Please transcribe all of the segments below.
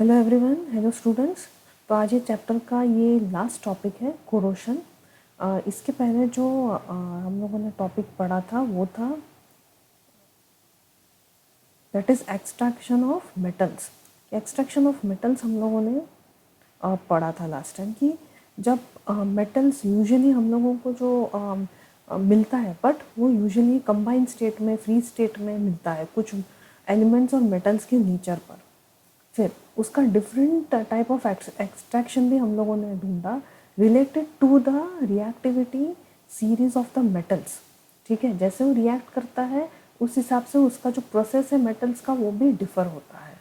Hello everyone, hello students. तो आज ये चैप्टर का ये लास्ट टॉपिक है कोरोशन। इसके पहले जो हम लोगों ने टॉपिक पढ़ा था वो था that is extraction of metals. Extraction of metals हम लोगों ने पढ़ा था लास्ट टाइम कि जब मेटल्स यूजुअली हम लोगों को जो मिलता है, बट वो यूजुअली कंबाइंड स्टेट में, फ्री स्टेट में मिलता है कुछ एलिमेंट्स और मेटल्स के नेचर पर। फिर उसका डिफरेंट टाइप ऑफ एक्सट्रैक्शन भी हम लोगों ने ढूंढा related to the reactivity series of the metals. ठीक है, जैसे वो रिएक्ट करता है उस हिसाब से उसका जो प्रोसेस है मेटल्स का वो भी डिफर होता है।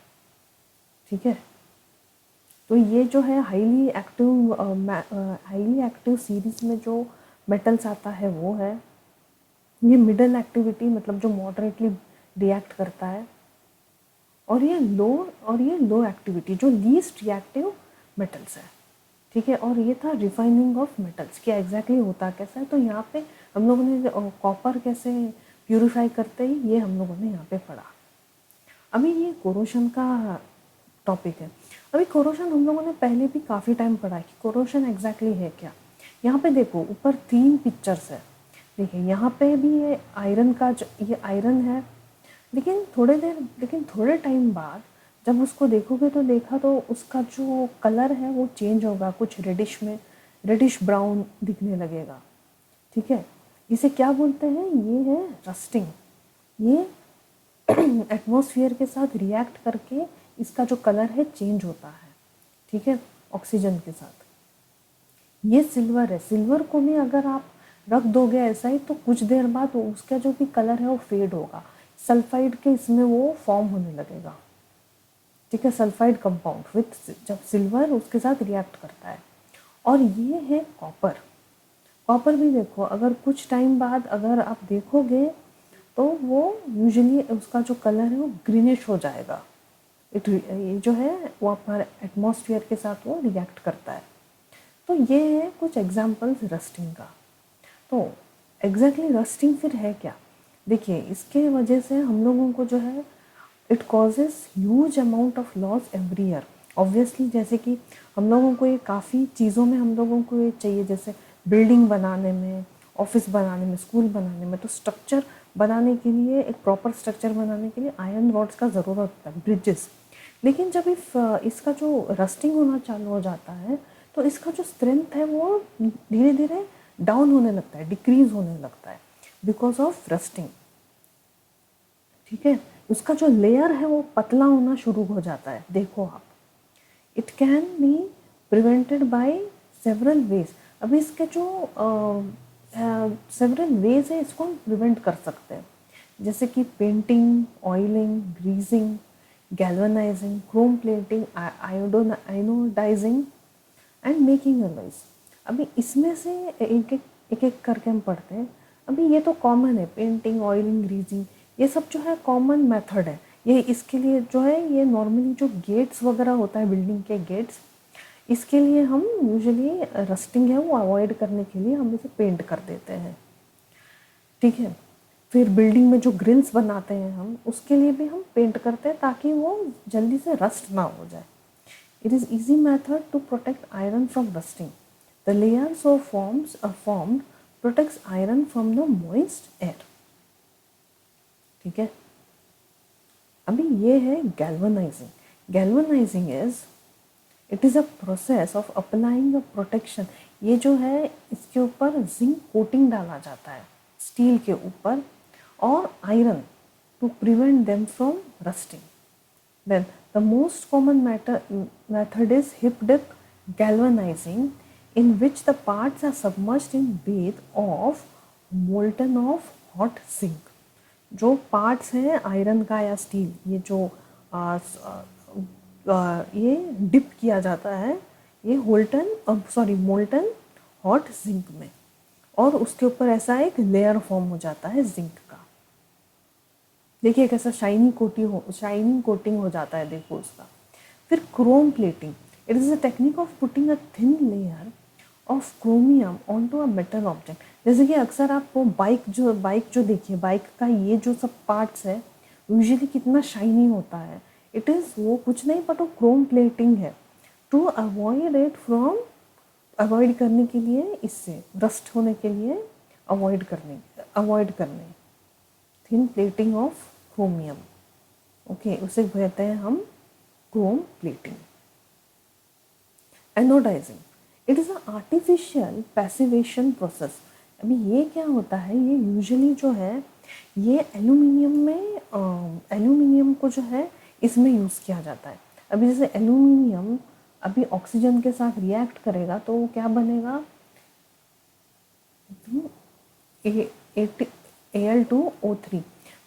ठीक है, तो ये जो है हाईली एक्टिव सीरीज में जो मेटल्स आता है वो है ये मिडल एक्टिविटी, मतलब जो मॉडरेटली रिएक्ट करता है, और ये लो एक्टिविटी जो लीस्ट रिएक्टिव मेटल्स है। ठीक है, और ये था रिफाइनिंग ऑफ मेटल्स, क्या एग्जैक्टली होता कैसा है। तो यहाँ पे हम लोगों ने कॉपर कैसे प्यूरिफाई करते हैं ये हम लोगों ने यहाँ पे पढ़ा। अभी ये कोरोशन का टॉपिक है। अभी कोरोशन हम लोगों ने पहले भी काफ़ी टाइम पढ़ा है कि कोरोशन एग्जैक्टली है क्या। यहाँ पे देखो ऊपर 3 पिक्चर्स है। देखिए यहाँ पे भी ये आयरन का ये आयरन है, लेकिन थोड़े टाइम बाद जब उसको देखोगे तो देखा तो उसका जो कलर है वो चेंज होगा, कुछ रेडिश ब्राउन दिखने लगेगा। ठीक है, इसे क्या बोलते हैं, ये है रस्टिंग। ये एटमॉस्फेयर के साथ रिएक्ट करके इसका जो कलर है चेंज होता है। ठीक है, ऑक्सीजन के साथ। ये सिल्वर है, सिल्वर को भी अगर आप रख दोगे ऐसा ही तो कुछ देर बाद उसका जो भी कलर है वो फेड होगा, सल्फाइड के इसमें वो फॉर्म होने लगेगा। ठीक है, सल्फाइड कंपाउंड विथ जब सिल्वर उसके साथ रिएक्ट करता है। और ये है कॉपर। कॉपर भी देखो अगर कुछ टाइम बाद अगर आप देखोगे तो वो यूजुअली उसका जो कलर है वो ग्रीनिश हो जाएगा। ये जो है वो हमारे एटमॉस्फेयर के साथ वो रिएक्ट करता है। तो ये है कुछ एग्जाम्पल्स रस्टिंग का। तो एग्जैक्टली रस्टिंग फिर है क्या, देखिए इसके वजह से हम लोगों को जो है it causes huge amount of loss every year. Obviously जैसे कि हम लोगों को ये काफ़ी चीज़ों में हम लोगों को ये चाहिए, जैसे बिल्डिंग बनाने में, ऑफिस बनाने में, स्कूल बनाने में, तो स्ट्रक्चर बनाने के लिए, एक प्रॉपर स्ट्रक्चर बनाने के लिए आयरन रॉड्स का ज़रूरत होता है, ब्रिजेस। लेकिन जब इसका जो रस्टिंग होना चालू हो जाता है तो इसका जो स्ट्रेंथ है वो धीरे धीरे डाउन होने लगता है, डिक्रीज होने लगता है बिकॉज ऑफ रस्टिंग। ठीक है, उसका जो लेयर है वो पतला होना शुरू हो जाता है। देखो आप, it can be prevented by several ways. अभी इसके जो सेवरल वेज है इसको हम प्रिवेंट कर सकते हैं, जैसे कि painting, oiling, greasing, galvanizing, chrome plating, iodizing and making alloys. अभी इसमें से एक करके हम पढ़ते हैं। अभी ये तो कॉमन है, पेंटिंग, ऑयलिंग, ग्रीजिंग, ये सब जो है कॉमन मेथड है। ये इसके लिए जो है ये नॉर्मली जो गेट्स वगैरह होता है, बिल्डिंग के गेट्स, इसके लिए हम यूजुअली रस्टिंग है वो अवॉइड करने के लिए हम इसे पेंट कर देते हैं। ठीक है, फिर बिल्डिंग में जो ग्रिल्स बनाते हैं हम, उसके लिए भी हम पेंट करते हैं ताकि वो जल्दी से रस्ट ना हो जाए। It is easy method to protect iron from rusting. The layers of formed protects iron from the moist air. ठीक है, अभी ये है galvanizing. Galvanizing it is a process of applying a protection. ये जो है इसके ऊपर जिंक कोटिंग डाला जाता है स्टील के ऊपर और iron to prevent them from rusting. Then the most common method is hip dip galvanizing, in which the parts are submerged in bath of molten of hot zinc. जो parts हैं iron का या steel, ये जो ये dip किया जाता है ये मोल्टन हॉट जिंक में, और उसके ऊपर ऐसा एक लेयर फॉर्म हो जाता है जिंक का। देखिए कैसा शाइनिंग कोटिंग हो जाता है, देखो उसका। फिर chrome plating, it is a technique of putting a thin layer of chromium on to a metal object. जैसे कि अक्सर आप वो बाइक जो देखिए, बाइक का ये जो सब पार्ट्स है यूजुअली कितना शाइनी होता है, इट इज़ वो कुछ नहीं बट वो क्रोम प्लेटिंग है, to avoid it from, avoid करने के लिए, इससे रस्ट होने के लिए अवॉइड करने thin plating of chromium. Okay, उसे कहते हैं हम chrome plating. Anodising, it is a artificial passivation process. अभी ये क्या होता है, ये यूजुअली जो है ये एल्यूमिनियम में, एल्यूमिनियम को जो है इसमें यूज़ किया जाता है। अभी जैसे एल्यूमिनियम अभी ऑक्सीजन के साथ रिएक्ट करेगा तो वो क्या बनेगा, Al2O3।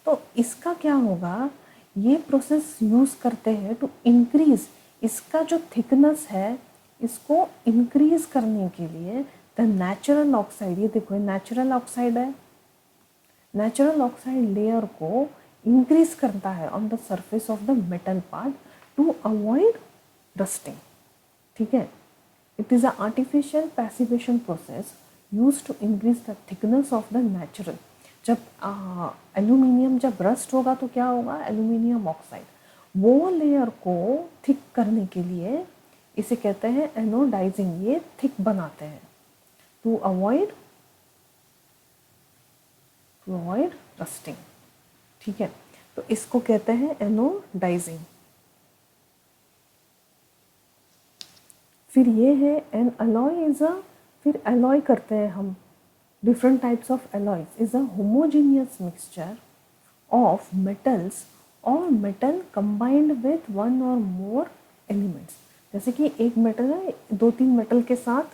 तो इसका क्या होगा, ये प्रोसेस यूज़ करते हैं टू इंक्रीज, इसका जो थिकनेस है इसको इंक्रीज करने के लिए द नेचुरल ऑक्साइड, ये देखो नेचुरल ऑक्साइड है, नेचुरल ऑक्साइड लेयर को इंक्रीज करता है on the surface of the metal part to avoid rusting. ठीक है, it is a artificial passivation process use to increase the thickness of the natural. जब aluminium जब rust होगा तो क्या होगा, एल्यूमिनियम ऑक्साइड वो लेयर को थिक करने के लिए इसे कहते हैं एनोडाइजिंग, ये थिक बनाते हैं टू अवॉइड रस्टिंग। ठीक है, तो इसको कहते हैं एनोडाइजिंग। फिर ये है एन अलॉय इज अ, फिर अलॉय करते हैं हम, different types of alloys is a homogeneous mixture of metals और मेटल कंबाइंड विथ वन और मोर एलिमेंट्स। जैसे कि एक मेटल है, दो तीन मेटल के साथ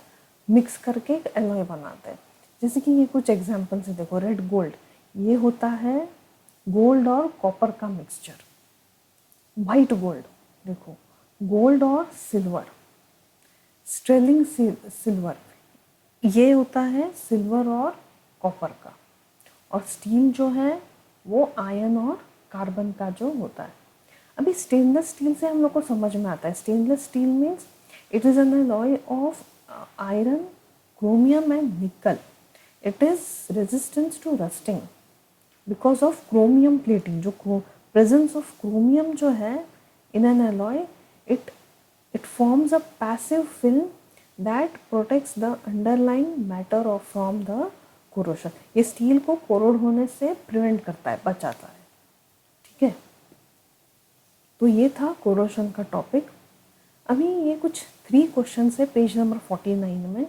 मिक्स करके एक अलॉय बनाते हैं। जैसे कि ये कुछ एग्जांपल्स है, देखो रेड गोल्ड, ये होता है गोल्ड और कॉपर का मिक्सचर। वाइट गोल्ड, देखो गोल्ड और सिल्वर, स्टेरलिंग सिल्वर, ये होता है सिल्वर और कॉपर का। और स्टील जो है वो आयरन और कार्बन का जो होता है। अभी स्टेनलेस स्टील से हम लोग को समझ में आता है, stainless steel means it is an alloy of iron, chromium and nickel. It is resistance to rusting because of chromium plating. जो प्रेजेंस ऑफ क्रोमियम जो है in an alloy, it forms a passive film that protects the underlying matter of from the corrosion। ये steel को corrode होने से prevent करता है, बचाता है। ठीक है, तो ये था कोरोशन का टॉपिक। अभी ये कुछ 3 क्वेश्चन है पेज नंबर 49 में।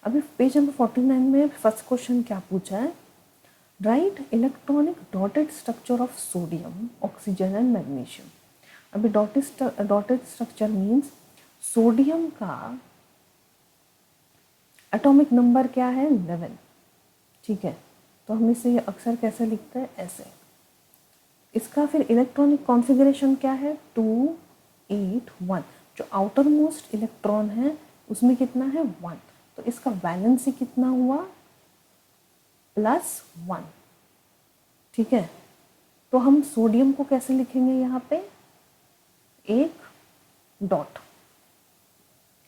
अभी पेज नंबर 49 में फर्स्ट क्वेश्चन क्या पूछा है, right electronic dotted structure of sodium, oxygen and magnesium. अभी डॉटेड स्ट्रक्चर मीन्स सोडियम का एटॉमिक नंबर क्या है, 11। ठीक है, तो हम इसे अक्सर कैसे लिखते हैं, ऐसे। इसका फिर इलेक्ट्रॉनिक कॉन्फ़िगरेशन क्या है, 281। जो आउटर मोस्ट इलेक्ट्रॉन है उसमें कितना है, 1। तो इसका वैलेंसी कितना हुआ, +1। ठीक है, तो हम सोडियम को कैसे लिखेंगे, यहाँ पे एक डॉट।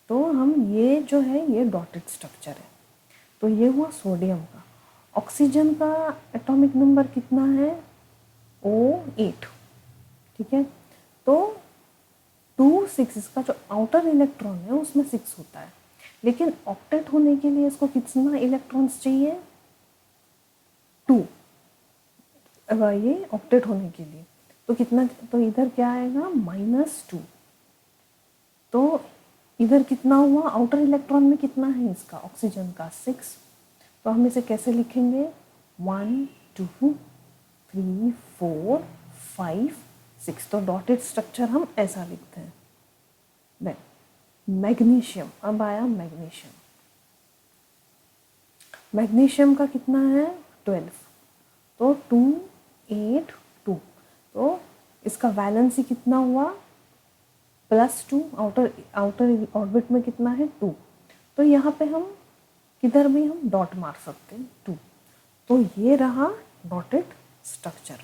तो हम ये जो है ये डॉटेड स्ट्रक्चर है। तो ये हुआ सोडियम का। ऑक्सीजन का एटॉमिक नंबर कितना है, O8। ठीक है, तो 2 6, इसका जो आउटर इलेक्ट्रॉन है उसमें 6 होता है, लेकिन ऑक्टेट होने के लिए इसको कितना इलेक्ट्रॉन्स चाहिए, 2। ये ऑक्टेट होने के लिए तो कितना, तो इधर क्या आएगा, -2। तो इधर कितना हुआ, आउटर इलेक्ट्रॉन में कितना है इसका, ऑक्सीजन का 6। तो हम इसे कैसे लिखेंगे, 1 2 3 4 5 6। तो डॉटेड स्ट्रक्चर हम ऐसा लिखते हैं। देन मैग्नीशियम, अब आया मैग्नीशियम। मैग्नीशियम का कितना है, 12। तो 2 8 2। तो इसका वैलेंसी कितना हुआ, +2। आउटर ऑर्बिट में कितना है, 2। तो यहाँ पे हम किधर भी हम डॉट मार सकते हैं, 2। तो ये रहा dotted structure.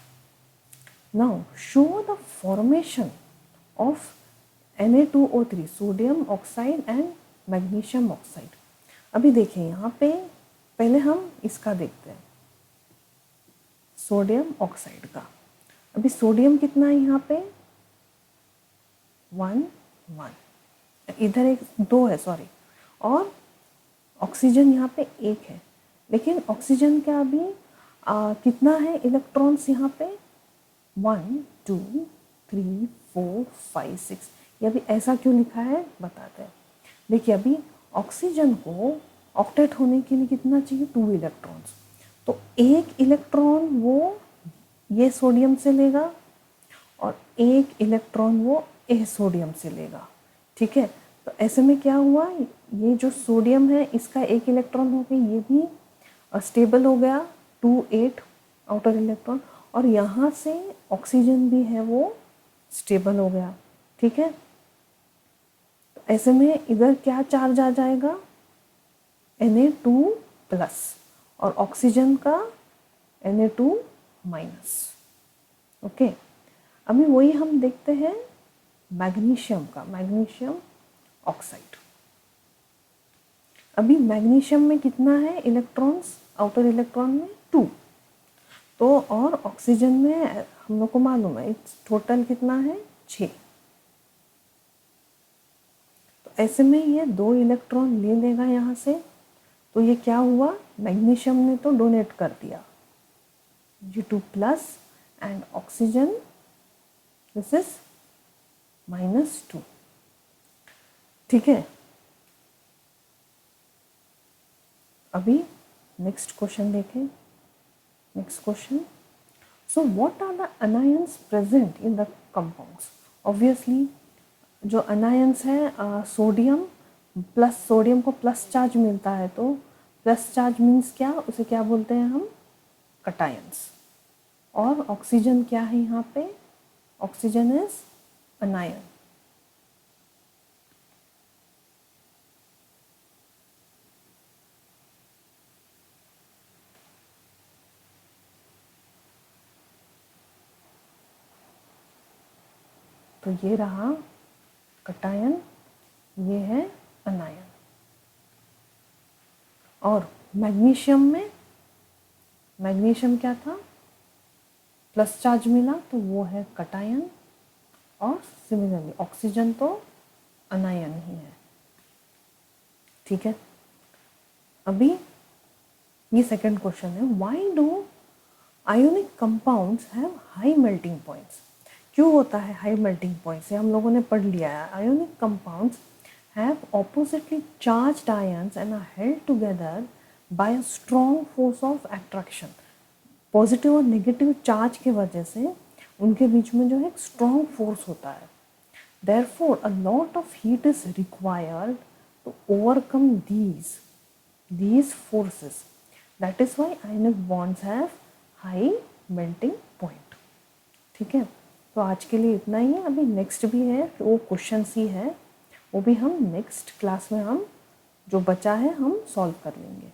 Now show the formation of Na2O3, sodium oxide and magnesium oxide. अभी देखें यहाँ पे, पहले हम इसका देखते हैं, सोडियम ऑक्साइड का। अभी सोडियम कितना है यहाँ पे, 1 1, इधर एक 2 है सॉरी, और ऑक्सीजन यहाँ पे 1 है, लेकिन ऑक्सीजन का अभी कितना है इलेक्ट्रॉन्स यहाँ पे 1 2 3 4 5 6, ये अभी ऐसा क्यों लिखा है बताते हैं। देखिए अभी ऑक्सीजन को ऑक्टेट होने के लिए कितना चाहिए 2 इलेक्ट्रॉन्स, तो 1 इलेक्ट्रॉन वो ये सोडियम से लेगा और 1 इलेक्ट्रॉन वो ए सोडियम से लेगा, ठीक है। तो ऐसे में क्या हुआ, ये जो सोडियम है इसका 1 इलेक्ट्रॉन हो गया, ये भी स्टेबल हो गया 2 8 आउटर इलेक्ट्रॉन, और यहाँ से ऑक्सीजन भी है वो स्टेबल हो गया, ठीक है। तो ऐसे में इधर क्या चार्ज आ जाएगा Na2+, और ऑक्सीजन का Na2-, ओके। अभी वही हम देखते हैं मैग्नीशियम का, मैग्नीशियम ऑक्साइड। अभी मैग्नीशियम में कितना है इलेक्ट्रॉन्स, आउटर इलेक्ट्रॉन में 2, तो और ऑक्सीजन में हम लोग को मालूम है टोटल कितना है 6, तो ऐसे में ये 2 इलेक्ट्रॉन ले लेगा यहाँ से, तो ये क्या हुआ मैग्नीशियम ने तो डोनेट कर दिया G2+ and oxygen this is -2, ठीक है। अभी नेक्स्ट क्वेश्चन देखें, next question, so what are the anions present in the compounds. Obviously जो अनायंस है सोडियम प्लस, सोडियम को प्लस चार्ज मिलता है, तो प्लस चार्ज मीन्स क्या, उसे क्या बोलते हैं हम कटायंस, और ऑक्सीजन क्या है यहाँ पे, ऑक्सीजन इज अनायन। तो ये रहा कटायन, ये है अनायन, और मैग्नीशियम में, मैग्नीशियम क्या था प्लस चार्ज मिला तो वो है कटायन, और सिमिलरली ऑक्सीजन तो अनायन ही है, ठीक है। अभी ये सेकंड क्वेश्चन है, why do ionic compounds have high melting points. क्यों होता है हाई मेल्टिंग पॉइंट्स, ये हम लोगों ने पढ़ लिया है। Ionic compounds have oppositely charged ions and are held together by a strong force of attraction. Positive और नेगेटिव चार्ज की वजह से उनके बीच में जो है एक स्ट्रॉन्ग फोर्स होता है। Therefore a lot of heat is required to overcome these forces. That is why ionic bonds have high melting point, ठीक है। तो आज के लिए इतना ही है, अभी नेक्स्ट भी है, वो क्वेश्चन ही है, वो भी हम नेक्स्ट क्लास में हम जो बचा है हम सॉल्व कर लेंगे।